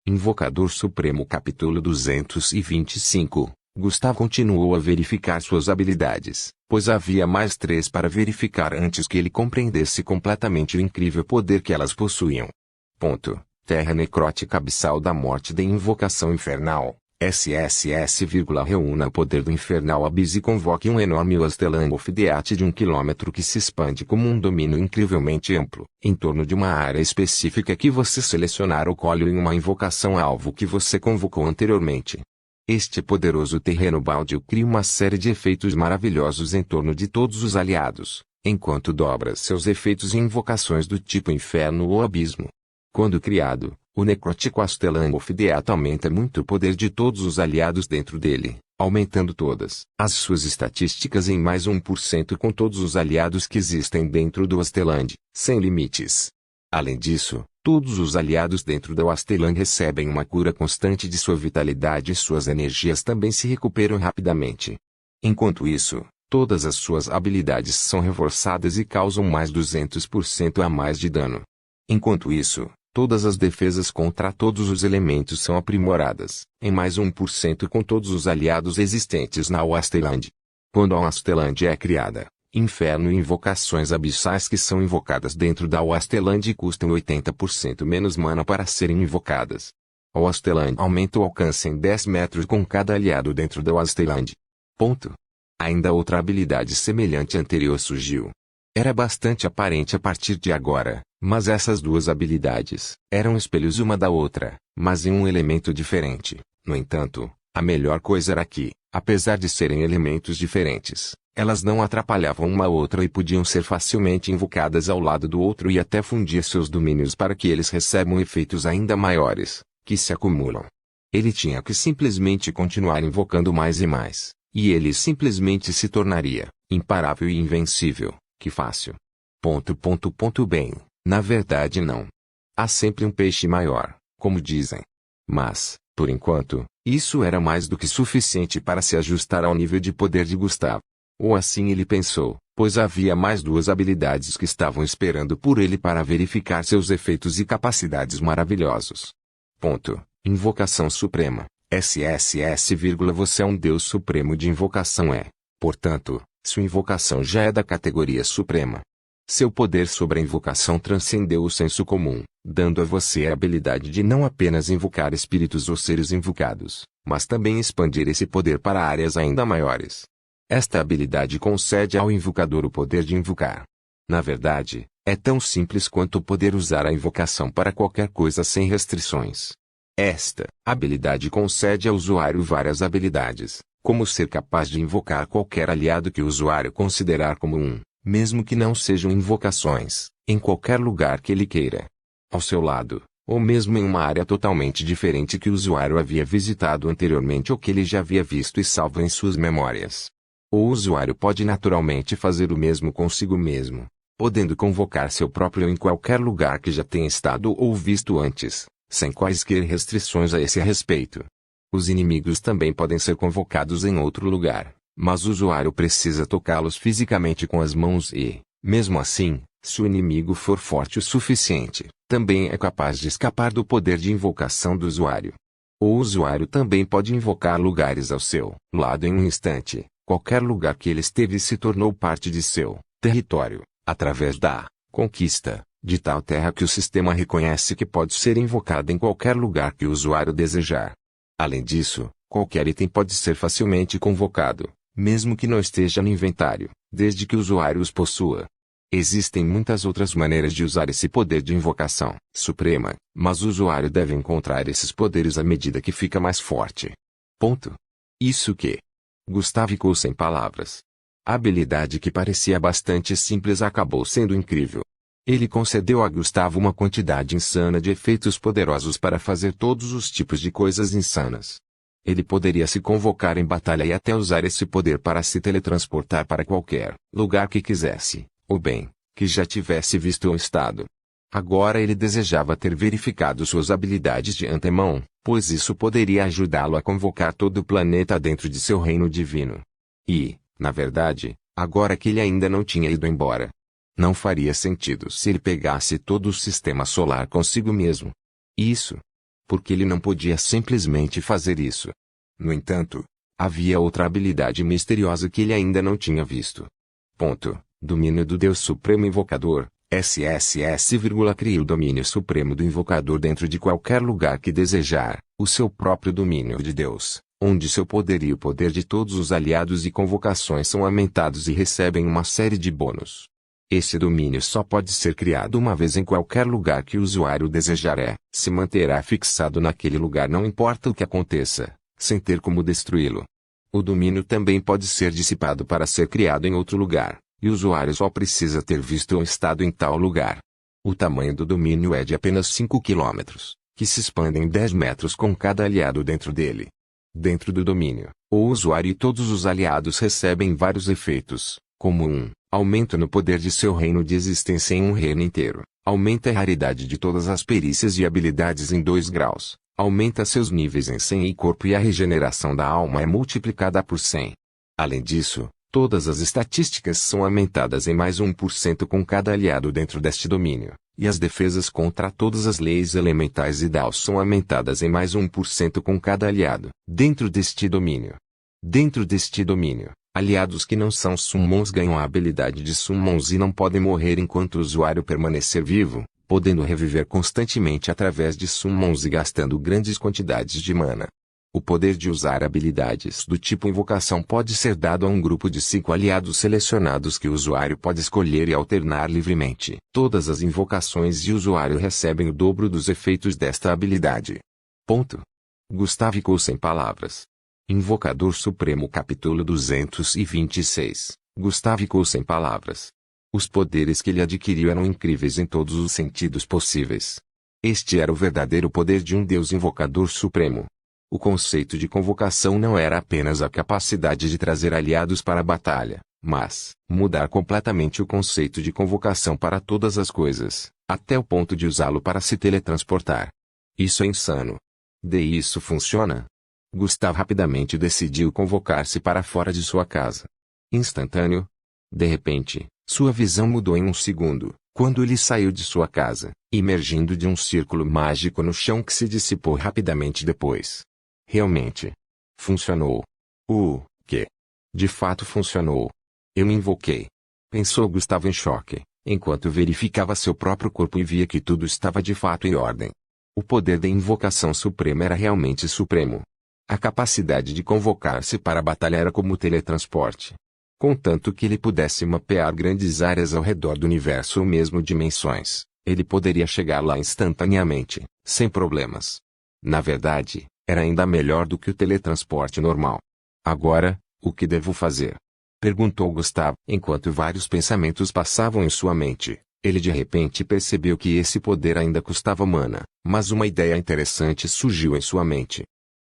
Invocador Supremo capítulo 225. Gustavo continuou a verificar suas habilidades, pois havia mais 3 para verificar antes que ele compreendesse completamente o incrível poder que elas possuíam. Terra necrótica abissal da morte de invocação infernal. SSS, reúna o poder do infernal abyss e convoque um enorme Wasteland of Death de 1 km que se expande como um domínio incrivelmente amplo, em torno de uma área específica que você selecionar ou colhe em uma invocação alvo que você convocou anteriormente. Este poderoso terreno baldio cria uma série de efeitos maravilhosos em torno de todos os aliados, enquanto dobra seus efeitos em invocações do tipo inferno ou abismo. Quando criado, o Necrotic Wasteland of Death aumenta muito o poder de todos os aliados dentro dele, aumentando todas as suas estatísticas em mais 1% com todos os aliados que existem dentro do Wasteland, sem limites. Além disso, todos os aliados dentro da Wasteland recebem uma cura constante de sua vitalidade e suas energias também se recuperam rapidamente. Enquanto isso, todas as suas habilidades são reforçadas e causam mais 200% a mais de dano. Enquanto isso, todas as defesas contra todos os elementos são aprimoradas, em mais 1% com todos os aliados existentes na Wasteland. Quando a Wasteland é criada, inferno e invocações abissais que são invocadas dentro da Wasteland custam 80% menos mana para serem invocadas. A Wasteland aumenta o alcance em 10 metros com cada aliado dentro da Wasteland. Ainda outra habilidade semelhante anterior surgiu. Era bastante aparente a partir de agora, mas essas duas habilidades eram espelhos uma da outra, mas em um elemento diferente. No entanto, a melhor coisa era que, apesar de serem elementos diferentes, elas não atrapalhavam uma outra e podiam ser facilmente invocadas ao lado do outro e até fundir seus domínios para que eles recebam efeitos ainda maiores, que se acumulam. Ele tinha que simplesmente continuar invocando mais e mais, e ele simplesmente se tornaria imparável e invencível. Que fácil. Bem, na verdade não. Há sempre um peixe maior, como dizem. Mas, por enquanto, isso era mais do que suficiente para se ajustar ao nível de poder de Gustavo. Ou assim ele pensou, pois havia mais 2 habilidades que estavam esperando por ele para verificar seus efeitos e capacidades maravilhosos. Invocação Suprema. SSS, você é um Deus Supremo de invocação portanto, sua invocação já é da categoria Suprema. Seu poder sobre a invocação transcendeu o senso comum, dando a você a habilidade de não apenas invocar espíritos ou seres invocados, mas também expandir esse poder para áreas ainda maiores. Esta habilidade concede ao invocador o poder de invocar. Na verdade, é tão simples quanto poder usar a invocação para qualquer coisa sem restrições. Esta habilidade concede ao usuário várias habilidades, como ser capaz de invocar qualquer aliado que o usuário considerar como mesmo que não sejam invocações, em qualquer lugar que ele queira. Ao seu lado, ou mesmo em uma área totalmente diferente que o usuário havia visitado anteriormente ou que ele já havia visto e salvo em suas memórias. O usuário pode naturalmente fazer o mesmo consigo mesmo, podendo convocar seu próprio eu em qualquer lugar que já tenha estado ou visto antes, sem quaisquer restrições a esse respeito. Os inimigos também podem ser convocados em outro lugar, mas o usuário precisa tocá-los fisicamente com as mãos e, mesmo assim, se o inimigo for forte o suficiente, também é capaz de escapar do poder de invocação do usuário. O usuário também pode invocar lugares ao seu lado em um instante. Qualquer lugar que ele esteve se tornou parte de seu território, através da conquista de tal terra que o sistema reconhece que pode ser invocada em qualquer lugar que o usuário desejar. Além disso, qualquer item pode ser facilmente convocado, mesmo que não esteja no inventário, desde que o usuário os possua. Existem muitas outras maneiras de usar esse poder de invocação suprema, mas o usuário deve encontrar esses poderes à medida que fica mais forte. Isso que Gustavo ficou sem palavras. A habilidade que parecia bastante simples acabou sendo incrível. Ele concedeu a Gustavo uma quantidade insana de efeitos poderosos para fazer todos os tipos de coisas insanas. Ele poderia se convocar em batalha e até usar esse poder para se teletransportar para qualquer lugar que quisesse, ou bem, que já tivesse visto ou estado. Agora ele desejava ter verificado suas habilidades de antemão, pois isso poderia ajudá-lo a convocar todo o planeta dentro de seu reino divino. E, na verdade, agora que ele ainda não tinha ido embora, não faria sentido se ele pegasse todo o sistema solar consigo mesmo. Isso porque ele não podia simplesmente fazer isso. No entanto, havia outra habilidade misteriosa que ele ainda não tinha visto. Domínio do Deus Supremo Invocador, SSS, cria o domínio supremo do invocador dentro de qualquer lugar que desejar, o seu próprio domínio de Deus, onde seu poder e o poder de todos os aliados e convocações são aumentados e recebem uma série de bônus. Esse domínio só pode ser criado uma vez em qualquer lugar que o usuário desejar se manterá fixado naquele lugar não importa o que aconteça, sem ter como destruí-lo. O domínio também pode ser dissipado para ser criado em outro lugar, e o usuário só precisa ter visto ou estado em tal lugar. O tamanho do domínio é de apenas 5 km, que se expandem 10 metros com cada aliado dentro dele. Dentro do domínio, o usuário e todos os aliados recebem vários efeitos, como aumento no poder de seu reino de existência em um reino inteiro, aumenta a raridade de todas as perícias e habilidades em 2 graus, aumenta seus níveis em 100 e corpo e a regeneração da alma é multiplicada por 100. Além disso, todas as estatísticas são aumentadas em mais 1% com cada aliado dentro deste domínio, e as defesas contra todas as leis elementais e DAOs são aumentadas em mais 1% com cada aliado, dentro deste domínio. Dentro deste domínio, aliados que não são summons ganham a habilidade de summons e não podem morrer enquanto o usuário permanecer vivo, podendo reviver constantemente através de summons e gastando grandes quantidades de mana. O poder de usar habilidades do tipo invocação pode ser dado a um grupo de 5 aliados selecionados que o usuário pode escolher e alternar livremente. Todas as invocações e o usuário recebem o dobro dos efeitos desta habilidade. Gustavo ficou sem palavras. Invocador Supremo capítulo 226. Gustavo ficou sem palavras. Os poderes que ele adquiriu eram incríveis em todos os sentidos possíveis. Este era o verdadeiro poder de um Deus Invocador Supremo. O conceito de convocação não era apenas a capacidade de trazer aliados para a batalha, mas mudar completamente o conceito de convocação para todas as coisas, até o ponto de usá-lo para se teletransportar. Isso é insano. Isso funciona? Gustavo rapidamente decidiu convocar-se para fora de sua casa. Instantâneo. De repente, sua visão mudou em um segundo, quando ele saiu de sua casa, emergindo de um círculo mágico no chão que se dissipou rapidamente depois. Realmente. Funcionou. Que? De fato funcionou. Eu invoquei. Pensou Gustavo em choque, enquanto verificava seu próprio corpo e via que tudo estava de fato em ordem. O poder da invocação suprema era realmente supremo. A capacidade de convocar-se para a batalha era como o teletransporte. Contanto que ele pudesse mapear grandes áreas ao redor do universo ou mesmo dimensões, ele poderia chegar lá instantaneamente, sem problemas. Na verdade, era ainda melhor do que o teletransporte normal. Agora, o que devo fazer? Perguntou Gustavo. Enquanto vários pensamentos passavam em sua mente, ele de repente percebeu que esse poder ainda custava mana, mas uma ideia interessante surgiu em sua mente.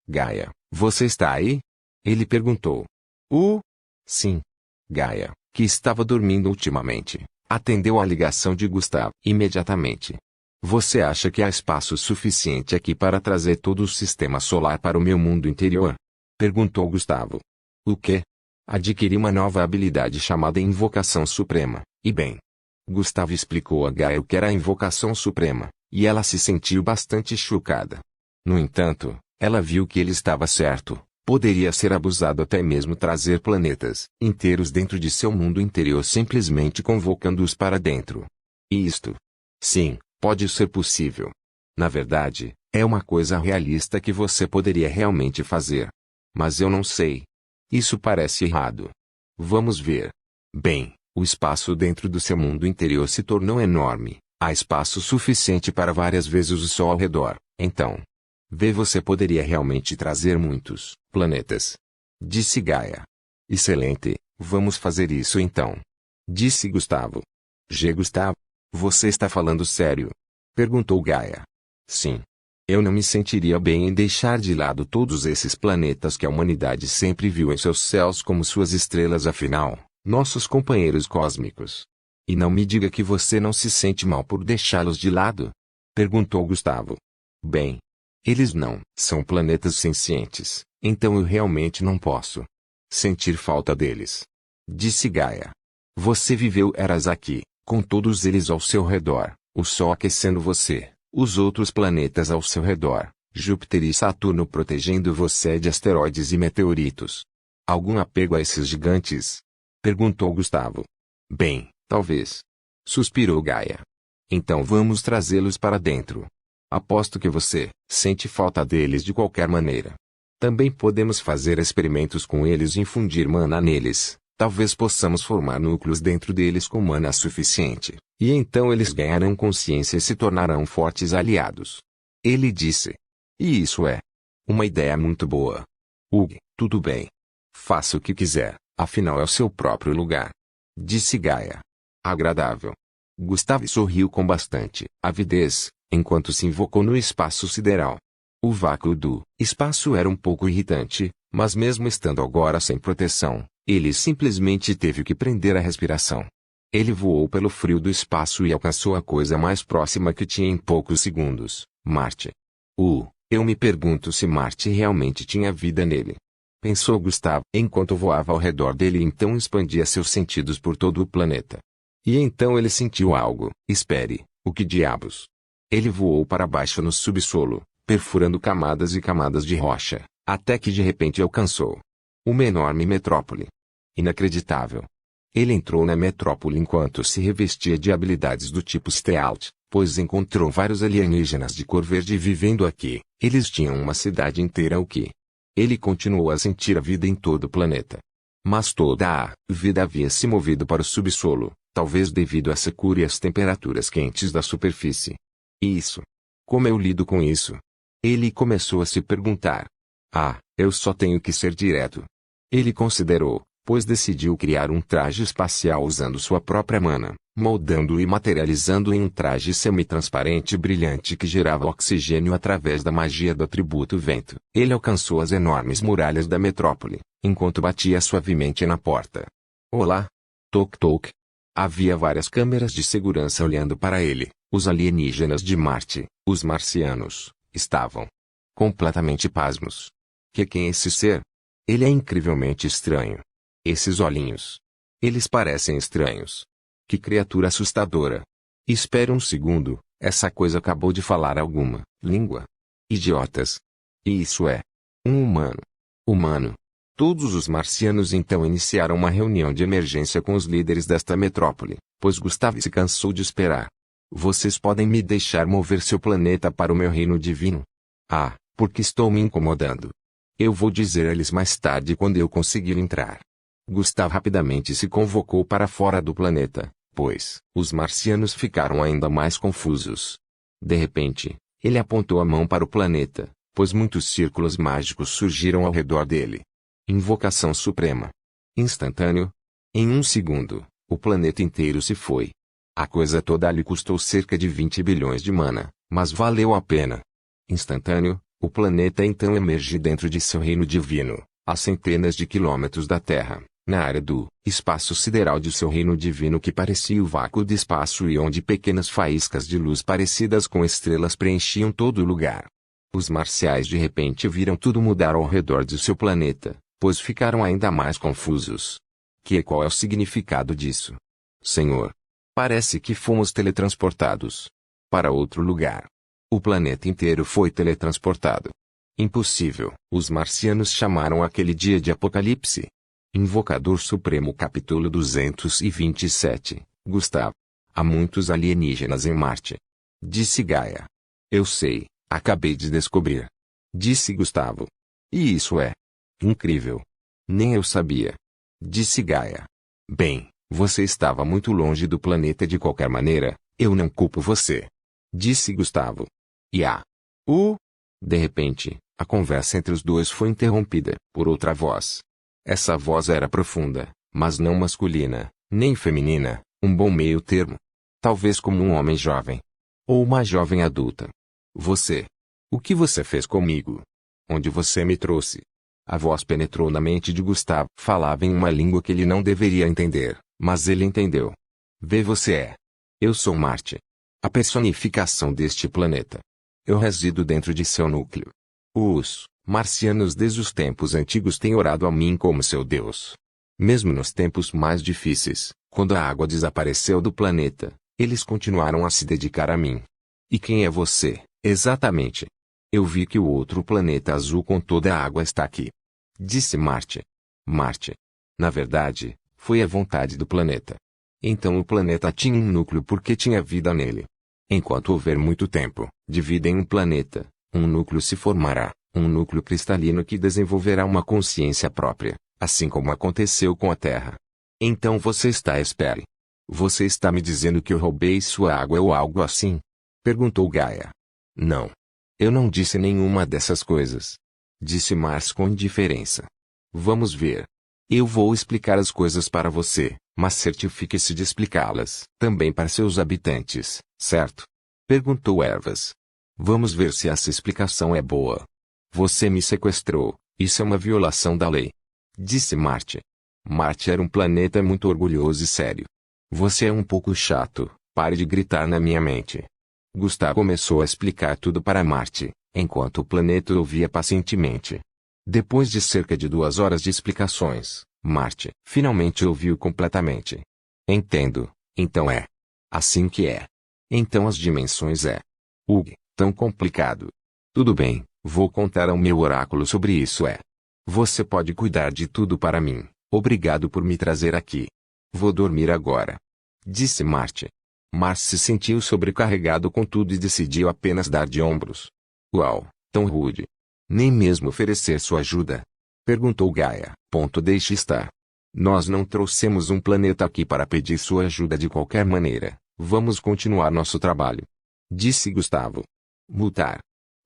Gaia, você está aí? Ele perguntou. Sim. Gaia, que estava dormindo ultimamente, atendeu à ligação de Gustavo imediatamente. Você acha que há espaço suficiente aqui para trazer todo o sistema solar para o meu mundo interior? Perguntou Gustavo. O quê? Adquiri uma nova habilidade chamada Invocação Suprema, e bem. Gustavo explicou a Gaia o que era a Invocação Suprema, e ela se sentiu bastante chocada. No entanto, ela viu que ele estava certo. Poderia ser abusado até mesmo trazer planetas inteiros dentro de seu mundo interior simplesmente convocando-os para dentro. E isto? Sim, pode ser possível. Na verdade, é uma coisa realista que você poderia realmente fazer. Mas eu não sei. Isso parece errado. Vamos ver. Bem, o espaço dentro do seu mundo interior se tornou enorme. Há espaço suficiente para várias vezes o Sol ao redor, então. Você poderia realmente trazer muitos planetas. Disse Gaia. Excelente, vamos fazer isso então. Disse Gustavo. Gustavo, você está falando sério? Perguntou Gaia. Sim. Eu não me sentiria bem em deixar de lado todos esses planetas que a humanidade sempre viu em seus céus como suas estrelas afinal, nossos companheiros cósmicos. E não me diga que você não se sente mal por deixá-los de lado? Perguntou Gustavo. Bem. Eles não são planetas sencientes, então eu realmente não posso sentir falta deles. Disse Gaia. Você viveu eras aqui, com todos eles ao seu redor, o Sol aquecendo você, os outros planetas ao seu redor, Júpiter e Saturno protegendo você de asteroides e meteoritos. Algum apego a esses gigantes? Perguntou Gustavo. Bem, talvez. Suspirou Gaia. Então vamos trazê-los para dentro. Aposto que você sente falta deles de qualquer maneira. Também podemos fazer experimentos com eles e infundir mana neles. Talvez possamos formar núcleos dentro deles com mana suficiente. E então eles ganharão consciência e se tornarão fortes aliados. Ele disse. E isso é uma ideia muito boa. Hugh, tudo bem. Faça o que quiser, afinal é o seu próprio lugar. Disse Gaia. Agradável. Gustavo sorriu com bastante avidez, enquanto se invocou no espaço sideral. O vácuo do espaço era um pouco irritante, mas mesmo estando agora sem proteção, ele simplesmente teve que prender a respiração. Ele voou pelo frio do espaço e alcançou a coisa mais próxima que tinha em poucos segundos, Marte. Eu me pergunto se Marte realmente tinha vida nele. Pensou Gustavo enquanto voava ao redor dele e então expandia seus sentidos por todo o planeta. E então ele sentiu algo. Espere, o que diabos? Ele voou para baixo no subsolo, perfurando camadas e camadas de rocha, até que de repente alcançou uma enorme metrópole. Inacreditável. Ele entrou na metrópole enquanto se revestia de habilidades do tipo Stealth, pois encontrou vários alienígenas de cor verde vivendo aqui. Eles tinham uma cidade inteira o que? Ele continuou a sentir a vida em todo o planeta. Mas toda a vida havia se movido para o subsolo, talvez devido à secura e às temperaturas quentes da superfície. E isso? Como eu lido com isso? Ele começou a se perguntar. Eu só tenho que ser direto. Ele considerou, pois decidiu criar um traje espacial usando sua própria mana, moldando-o e materializando-o em um traje semi-transparente e brilhante que gerava oxigênio através da magia do atributo vento. Ele alcançou as enormes muralhas da metrópole, enquanto batia suavemente na porta. Olá? Toc toc. Havia várias câmeras de segurança olhando para ele. Os alienígenas de Marte, os marcianos, estavam completamente pasmos. Quem é esse ser? Ele é incrivelmente estranho. Esses olhinhos. Eles parecem estranhos. Que criatura assustadora. Espere um segundo, essa coisa acabou de falar alguma língua. Idiotas. E isso é um humano. Humano. Todos os marcianos então iniciaram uma reunião de emergência com os líderes desta metrópole, pois Gustavo se cansou de esperar. Vocês podem me deixar mover seu planeta para o meu reino divino? Porque estou me incomodando. Eu vou dizer a eles mais tarde quando eu conseguir entrar. Gustavo rapidamente se convocou para fora do planeta, pois os marcianos ficaram ainda mais confusos. De repente, ele apontou a mão para o planeta, pois muitos círculos mágicos surgiram ao redor dele. Invocação suprema. Instantâneo. Em um segundo, o planeta inteiro se foi. A coisa toda lhe custou cerca de 20 bilhões de mana, mas valeu a pena. Instantâneo, o planeta então emerge dentro de seu reino divino, a centenas de quilômetros da Terra, na área do espaço sideral de seu reino divino que parecia o vácuo de espaço e onde pequenas faíscas de luz parecidas com estrelas preenchiam todo o lugar. Os marciais de repente viram tudo mudar ao redor de seu planeta, pois ficaram ainda mais confusos. Qual é o significado disso? Senhor. Parece que fomos teletransportados para outro lugar. O planeta inteiro foi teletransportado. Impossível. Os marcianos chamaram aquele dia de Apocalipse. Invocador Supremo capítulo 227. Gustavo. Há muitos alienígenas em Marte. Disse Gaia. Eu sei, acabei de descobrir. Disse Gustavo. E isso é incrível. Nem eu sabia. Disse Gaia. Bem, você estava muito longe do planeta de qualquer maneira, eu não culpo você. Disse Gustavo. De repente, a conversa entre os dois foi interrompida por outra voz. Essa voz era profunda, mas não masculina, nem feminina, um bom meio termo. Talvez como um homem jovem. Ou uma jovem adulta. Você. O que você fez comigo? Onde você me trouxe? A voz penetrou na mente de Gustavo. Falava em uma língua que ele não deveria entender, mas ele entendeu. Eu sou Marte. A personificação deste planeta. Eu resido dentro de seu núcleo. Os marcianos desde os tempos antigos têm orado a mim como seu Deus. Mesmo nos tempos mais difíceis, quando a água desapareceu do planeta, eles continuaram a se dedicar a mim. E quem é você, exatamente? Eu vi que o outro planeta azul com toda a água está aqui. Disse Marte. Marte. Na verdade, foi a vontade do planeta. Então o planeta tinha um núcleo porque tinha vida nele. Enquanto houver muito tempo de vida em um planeta, um núcleo se formará, um núcleo cristalino que desenvolverá uma consciência própria, assim como aconteceu com a Terra. Então você espere. Você está me dizendo que eu roubei sua água ou algo assim? Perguntou Gaia. Não. Eu não disse nenhuma dessas coisas. Disse Mars com indiferença. Vamos ver. Eu vou explicar as coisas para você, mas certifique-se de explicá-las também para seus habitantes, certo? Perguntou Ervas. Vamos ver se essa explicação é boa. Você me sequestrou, isso é uma violação da lei. Disse Marte. Marte era um planeta muito orgulhoso e sério. Você é um pouco chato, pare de gritar na minha mente. Gustavo começou a explicar tudo para Marte, enquanto o planeta ouvia pacientemente. Depois de cerca de 2 horas de explicações, Marte finalmente ouviu completamente. Entendo, então é. Assim que é. Então as dimensões é. Tão complicado. Tudo bem, vou contar ao meu oráculo sobre isso Você pode cuidar de tudo para mim, obrigado por me trazer aqui. Vou dormir agora. Disse Marte. Mars se sentiu sobrecarregado com tudo e decidiu apenas dar de ombros. Uau, tão rude. Nem mesmo oferecer sua ajuda? Perguntou Gaia. Deixe estar. Nós não trouxemos um planeta aqui para pedir sua ajuda de qualquer maneira. Vamos continuar nosso trabalho. Disse Gustavo. Mutar.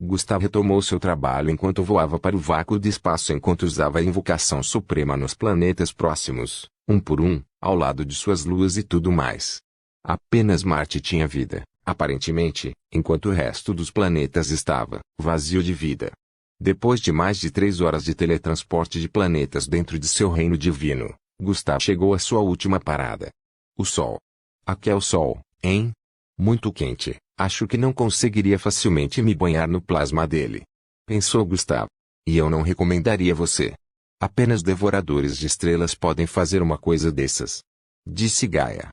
Gustavo retomou seu trabalho enquanto voava para o vácuo de espaço enquanto usava a invocação suprema nos planetas próximos, um por um, ao lado de suas luas e tudo mais. Apenas Marte tinha vida, aparentemente, enquanto o resto dos planetas estava vazio de vida. Depois de mais de 3 horas de teletransporte de planetas dentro de seu reino divino, Gustavo chegou à sua última parada. O Sol. Aqui é o Sol, hein? Muito quente, acho que não conseguiria facilmente me banhar no plasma dele. Pensou Gustavo. E eu não recomendaria você. Apenas devoradores de estrelas podem fazer uma coisa dessas. Disse Gaia.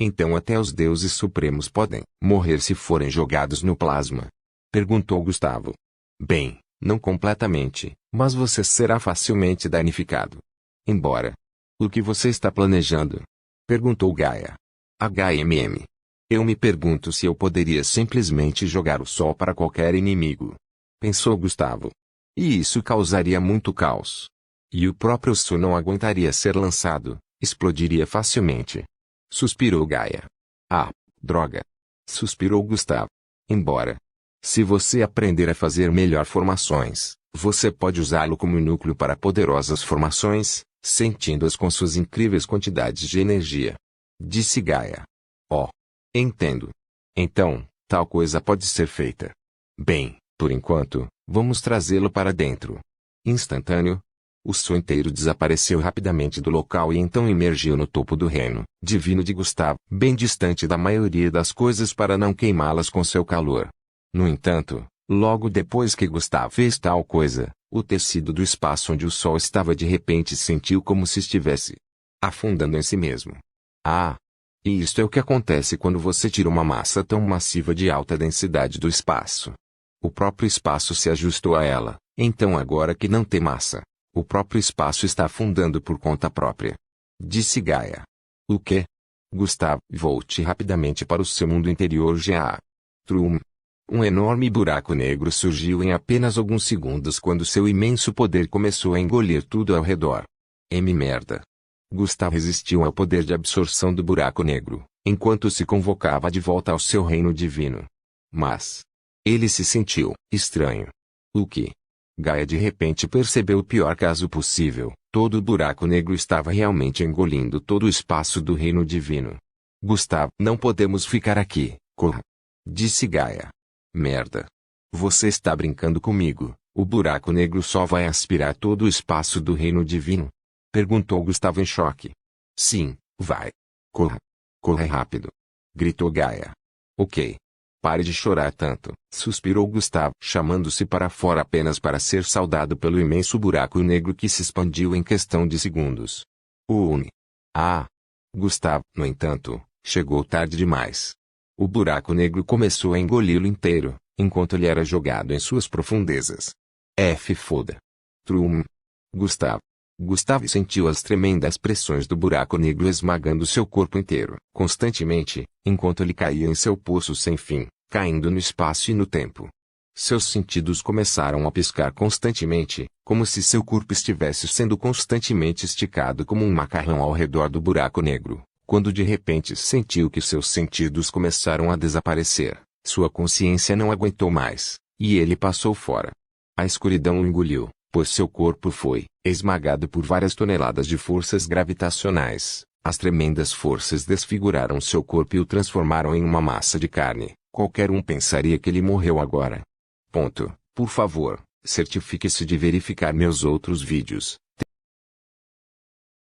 Então até os deuses supremos podem morrer se forem jogados no plasma? Perguntou Gustavo. Bem, não completamente, mas você será facilmente danificado. Embora. O que você está planejando? Perguntou Gaia. HMM. Eu me pergunto se eu poderia simplesmente jogar o Sol para qualquer inimigo. Pensou Gustavo. E isso causaria muito caos. E o próprio Sol não aguentaria ser lançado, explodiria facilmente. Suspirou Gaia. Ah, droga. Suspirou Gustavo. Embora. Se você aprender a fazer melhor formações, você pode usá-lo como núcleo para poderosas formações, sentindo-as com suas incríveis quantidades de energia. Disse Gaia. Oh. Entendo. Então, tal coisa pode ser feita. Bem, por enquanto, vamos trazê-lo para dentro. Instantâneo. O Sol inteiro desapareceu rapidamente do local e então emergiu no topo do reino divino de Gustavo, bem distante da maioria das coisas para não queimá-las com seu calor. No entanto, logo depois que Gustavo fez tal coisa, o tecido do espaço onde o Sol estava de repente sentiu como se estivesse afundando em si mesmo. Ah! E isto é o que acontece quando você tira uma massa tão massiva de alta densidade do espaço. O próprio espaço se ajustou a ela, então agora que não tem massa, o próprio espaço está afundando por conta própria. Disse Gaia. O quê? Gustavo, volte rapidamente para o seu mundo interior já. Trum. Um enorme buraco negro surgiu em apenas alguns segundos quando seu imenso poder começou a engolir tudo ao redor. Merda. Gustavo resistiu ao poder de absorção do buraco negro, enquanto se convocava de volta ao seu reino divino. Mas ele se sentiu estranho. O que? Gaia de repente percebeu o pior caso possível. Todo o buraco negro estava realmente engolindo todo o espaço do reino divino. Gustavo, não podemos ficar aqui, corra. Disse Gaia. Merda. Você está brincando comigo, o buraco negro só vai aspirar todo o espaço do reino divino? Perguntou Gustavo em choque. Sim, vai. Corra. Corra rápido. Gritou Gaia. Ok. Pare de chorar tanto, suspirou Gustavo, chamando-se para fora apenas para ser saudado pelo imenso buraco negro que se expandiu em questão de segundos. Ah! Gustavo, no entanto, chegou tarde demais. O buraco negro começou a engoli-lo inteiro, enquanto ele era jogado em suas profundezas. Foda. Trum. Gustavo sentiu as tremendas pressões do buraco negro esmagando seu corpo inteiro, constantemente, enquanto ele caía em seu poço sem fim, caindo no espaço e no tempo. Seus sentidos começaram a piscar constantemente, como se seu corpo estivesse sendo constantemente esticado como um macarrão ao redor do buraco negro. Quando de repente sentiu que seus sentidos começaram a desaparecer, sua consciência não aguentou mais, e ele passou fora. A escuridão o engoliu, pois seu corpo foi esmagado por várias toneladas de forças gravitacionais. As tremendas forças desfiguraram seu corpo e o transformaram em uma massa de carne. Qualquer um pensaria que ele morreu agora. Por favor, certifique-se de verificar meus outros vídeos.